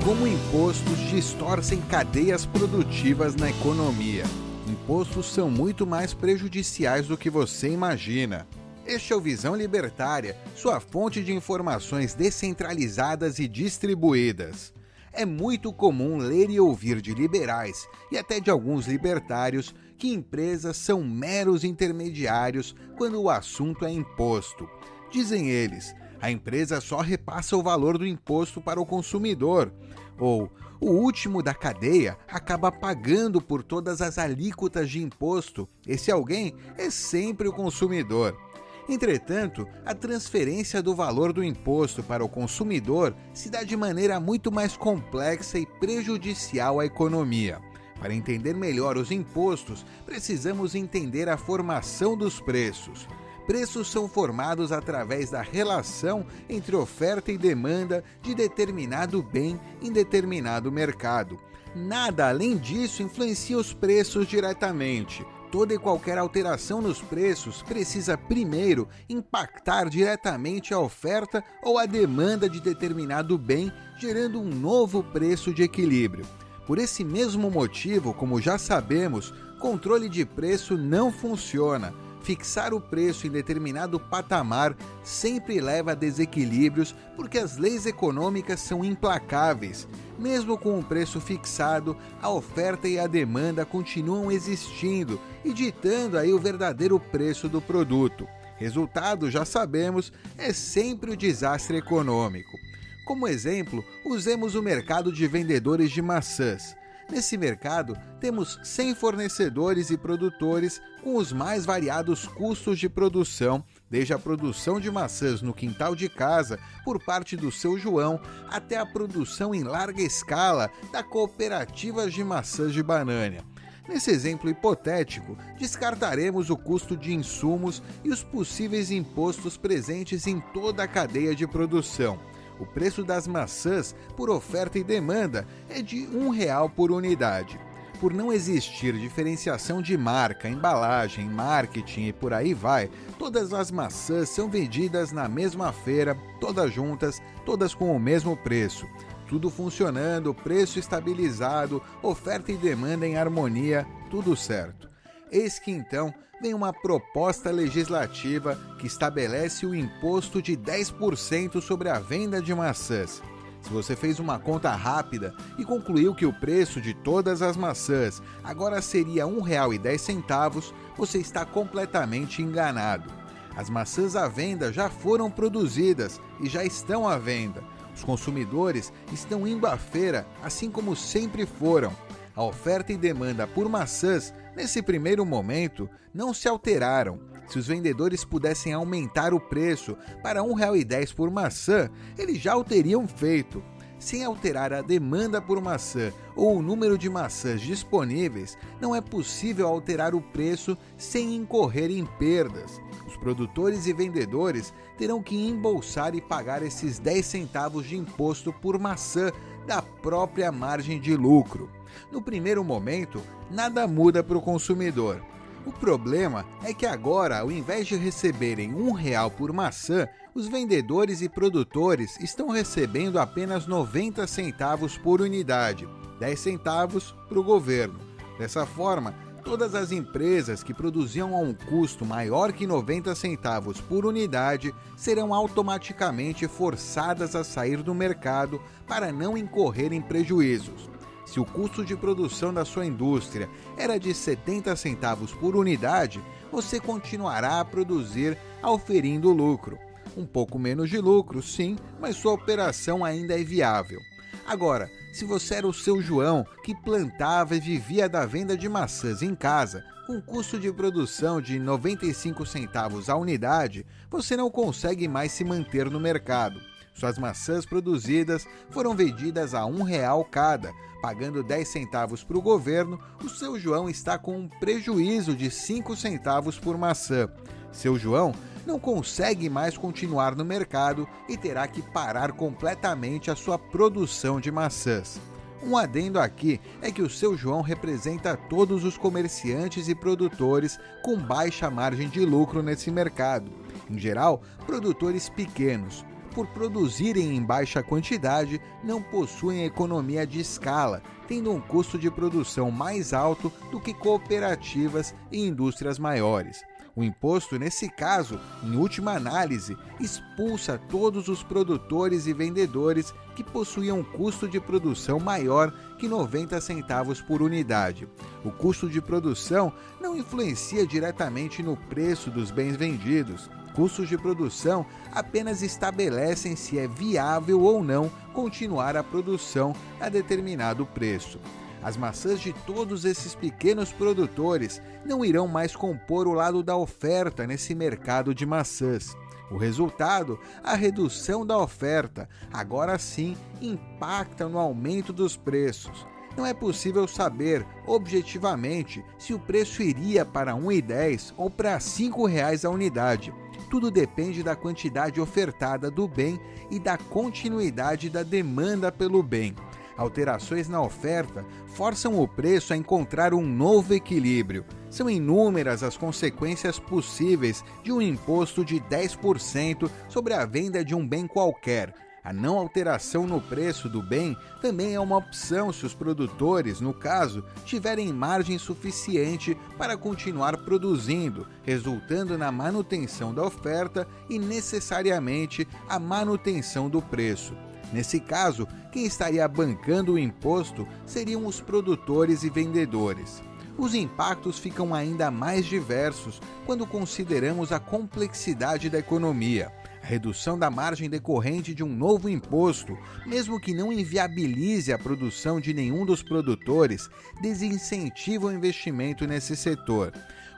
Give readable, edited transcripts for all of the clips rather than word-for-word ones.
Como impostos distorcem cadeias produtivas na economia. Impostos são muito mais prejudiciais do que você imagina. Este é o Visão Libertária, sua fonte de informações descentralizadas e distribuídas. É muito comum ler e ouvir de liberais, e até de alguns libertários, que empresas são meros intermediários quando o assunto é imposto. Dizem eles, a empresa só repassa o valor do imposto para o consumidor. Ou, o último da cadeia acaba pagando por todas as alíquotas de imposto. Esse alguém é sempre o consumidor. Entretanto, a transferência do valor do imposto para o consumidor se dá de maneira muito mais complexa e prejudicial à economia. Para entender melhor os impostos, precisamos entender a formação dos preços. Preços são formados através da relação entre oferta e demanda de determinado bem em determinado mercado. Nada além disso influencia os preços diretamente. Toda e qualquer alteração nos preços precisa primeiro impactar diretamente a oferta ou a demanda de determinado bem, gerando um novo preço de equilíbrio. Por esse mesmo motivo, como já sabemos, controle de preço não funciona. Fixar o preço em determinado patamar sempre leva a desequilíbrios porque as leis econômicas são implacáveis. Mesmo com o preço fixado, a oferta e a demanda continuam existindo e ditando aí o verdadeiro preço do produto. Resultado, já sabemos, é sempre o desastre econômico. Como exemplo, usemos o mercado de vendedores de maçãs. Nesse mercado, temos 100 fornecedores e produtores com os mais variados custos de produção, desde a produção de maçãs no quintal de casa por parte do seu João, até a produção em larga escala da cooperativa de maçãs de Banânia. Nesse exemplo hipotético, descartaremos o custo de insumos e os possíveis impostos presentes em toda a cadeia de produção. O preço das maçãs, por oferta e demanda, é de R$1 por unidade. Por não existir diferenciação de marca, embalagem, marketing e por aí vai, todas as maçãs são vendidas na mesma feira, todas juntas, todas com o mesmo preço. Tudo funcionando, preço estabilizado, oferta e demanda em harmonia, tudo certo. Eis que então vem uma proposta legislativa que estabelece o imposto de 10% sobre a venda de maçãs. Se você fez uma conta rápida e concluiu que o preço de todas as maçãs agora seria R$1,10, você está completamente enganado. As maçãs à venda já foram produzidas e já estão à venda. Os consumidores estão indo à feira, assim como sempre foram. A oferta e demanda por maçãs, nesse primeiro momento, não se alteraram. Se os vendedores pudessem aumentar o preço para R$1,10 por maçã, eles já o teriam feito. Sem alterar a demanda por maçã ou o número de maçãs disponíveis, não é possível alterar o preço sem incorrer em perdas. Os produtores e vendedores terão que embolsar e pagar esses 10 centavos de imposto por maçã da própria margem de lucro. No primeiro momento, nada muda para o consumidor. O problema é que agora, ao invés de receberem R$1 por maçã, os vendedores e produtores estão recebendo apenas 90 centavos por unidade, 10 centavos para o governo. Dessa forma, todas as empresas que produziam a um custo maior que 90 centavos por unidade serão automaticamente forçadas a sair do mercado para não incorrer em prejuízos. Se o custo de produção da sua indústria era de 70 centavos por unidade, você continuará a produzir auferindo lucro. Um pouco menos de lucro, sim, mas sua operação ainda é viável. Agora, se você era o seu João, que plantava e vivia da venda de maçãs em casa, com custo de produção de 95 centavos a unidade, você não consegue mais se manter no mercado. Suas maçãs produzidas foram vendidas a R$1 cada. Pagando 10 centavos para o governo, o seu João está com um prejuízo de 5 centavos por maçã. Seu João não consegue mais continuar no mercado e terá que parar completamente a sua produção de maçãs. Um adendo aqui é que o seu João representa todos os comerciantes e produtores com baixa margem de lucro nesse mercado. Em geral, produtores pequenos. por produzirem em baixa quantidade, não possuem economia de escala, tendo um custo de produção mais alto do que cooperativas e indústrias maiores. O imposto, nesse caso, em última análise, expulsa todos os produtores e vendedores que possuíam um custo de produção maior que 90 centavos por unidade. O custo de produção não influencia diretamente no preço dos bens vendidos. Custos de produção apenas estabelecem se é viável ou não continuar a produção a determinado preço. As maçãs de todos esses pequenos produtores não irão mais compor o lado da oferta nesse mercado de maçãs. O resultado, a redução da oferta, agora sim impacta no aumento dos preços. Não é possível saber objetivamente se o preço iria para R$ 1,10 ou para R$ 5,00 a unidade. Tudo depende da quantidade ofertada do bem e da continuidade da demanda pelo bem. Alterações na oferta forçam o preço a encontrar um novo equilíbrio. São inúmeras as consequências possíveis de um imposto de 10% sobre a venda de um bem qualquer. A não alteração no preço do bem também é uma opção se os produtores, no caso, tiverem margem suficiente para continuar produzindo, resultando na manutenção da oferta e necessariamente a manutenção do preço. Nesse caso, quem estaria bancando o imposto seriam os produtores e vendedores. Os impactos ficam ainda mais diversos quando consideramos a complexidade da economia. A redução da margem decorrente de um novo imposto, mesmo que não inviabilize a produção de nenhum dos produtores, desincentiva o investimento nesse setor.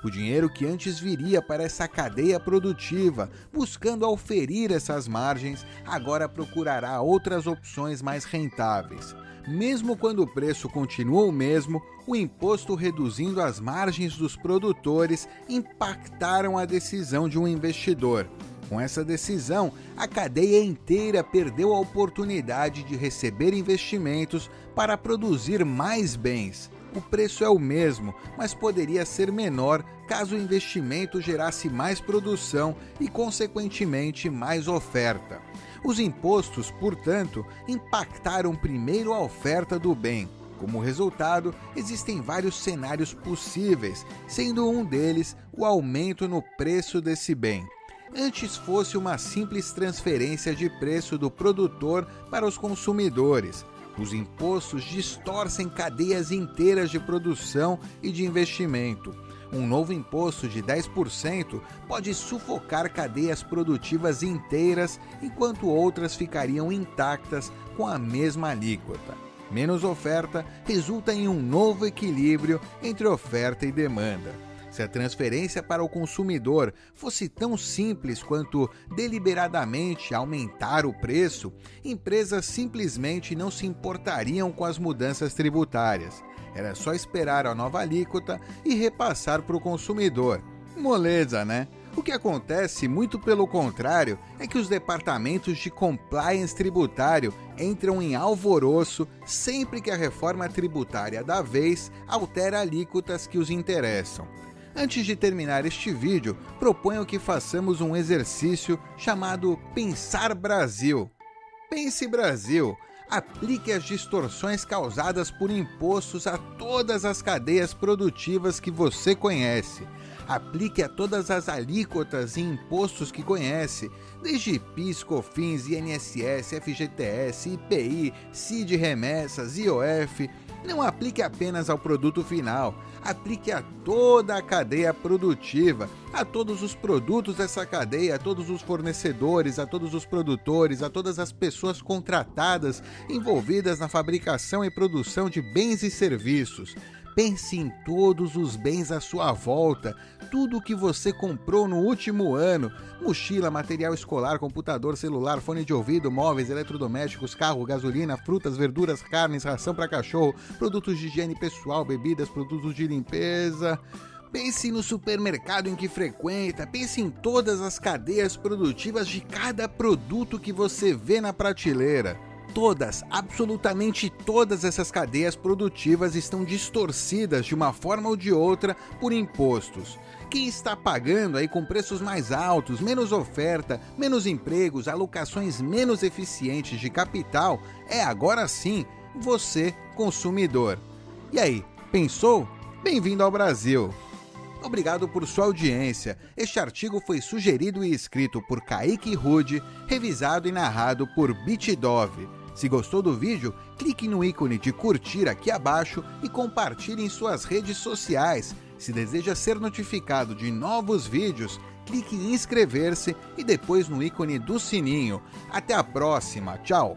O dinheiro que antes viria para essa cadeia produtiva, buscando auferir essas margens, agora procurará outras opções mais rentáveis. Mesmo quando o preço continua o mesmo, o imposto reduzindo as margens dos produtores impactaram a decisão de um investidor. Com essa decisão, a cadeia inteira perdeu a oportunidade de receber investimentos para produzir mais bens. O preço é o mesmo, mas poderia ser menor caso o investimento gerasse mais produção e, consequentemente, mais oferta. Os impostos, portanto, impactaram primeiro a oferta do bem. Como resultado, existem vários cenários possíveis, sendo um deles o aumento no preço desse bem. Antes fosse uma simples transferência de preço do produtor para os consumidores. Os impostos distorcem cadeias inteiras de produção e de investimento. Um novo imposto de 10% pode sufocar cadeias produtivas inteiras, enquanto outras ficariam intactas com a mesma alíquota. Menos oferta resulta em um novo equilíbrio entre oferta e demanda. Se a transferência para o consumidor fosse tão simples quanto deliberadamente aumentar o preço, empresas simplesmente não se importariam com as mudanças tributárias. Era só esperar a nova alíquota e repassar para o consumidor. Moleza, né? O que acontece, muito pelo contrário, é que os departamentos de compliance tributário entram em alvoroço sempre que a reforma tributária da vez altera alíquotas que os interessam. Antes de terminar este vídeo, proponho que façamos um exercício chamado Pensar Brasil. Pense Brasil. Aplique as distorções causadas por impostos a todas as cadeias produtivas que você conhece. Aplique a todas as alíquotas e impostos que conhece, desde PIS, COFINS, INSS, FGTS, IPI, CID, remessas, IOF. Não aplique apenas ao produto final, aplique a toda a cadeia produtiva, a todos os produtos dessa cadeia, a todos os fornecedores, a todos os produtores, a todas as pessoas contratadas envolvidas na fabricação e produção de bens e serviços. Pense em todos os bens à sua volta, tudo o que você comprou no último ano: mochila, material escolar, computador, celular, fone de ouvido, móveis, eletrodomésticos, carro, gasolina, frutas, verduras, carnes, ração para cachorro, produtos de higiene pessoal, bebidas, produtos de limpeza. Pense no supermercado em que frequenta, pense em todas as cadeias produtivas de cada produto que você vê na prateleira. Todas, absolutamente todas essas cadeias produtivas estão distorcidas de uma forma ou de outra por impostos. Quem está pagando aí com preços mais altos, menos oferta, menos empregos, alocações menos eficientes de capital é agora sim você, consumidor. E aí, pensou? Bem-vindo ao Brasil! Obrigado por sua audiência. Este artigo foi sugerido e escrito por Kaique Rude, revisado e narrado por Bitdove. Se gostou do vídeo, clique no ícone de curtir aqui abaixo e compartilhe em suas redes sociais. Se deseja ser notificado de novos vídeos, clique em inscrever-se e depois no ícone do sininho. Até a próxima, tchau!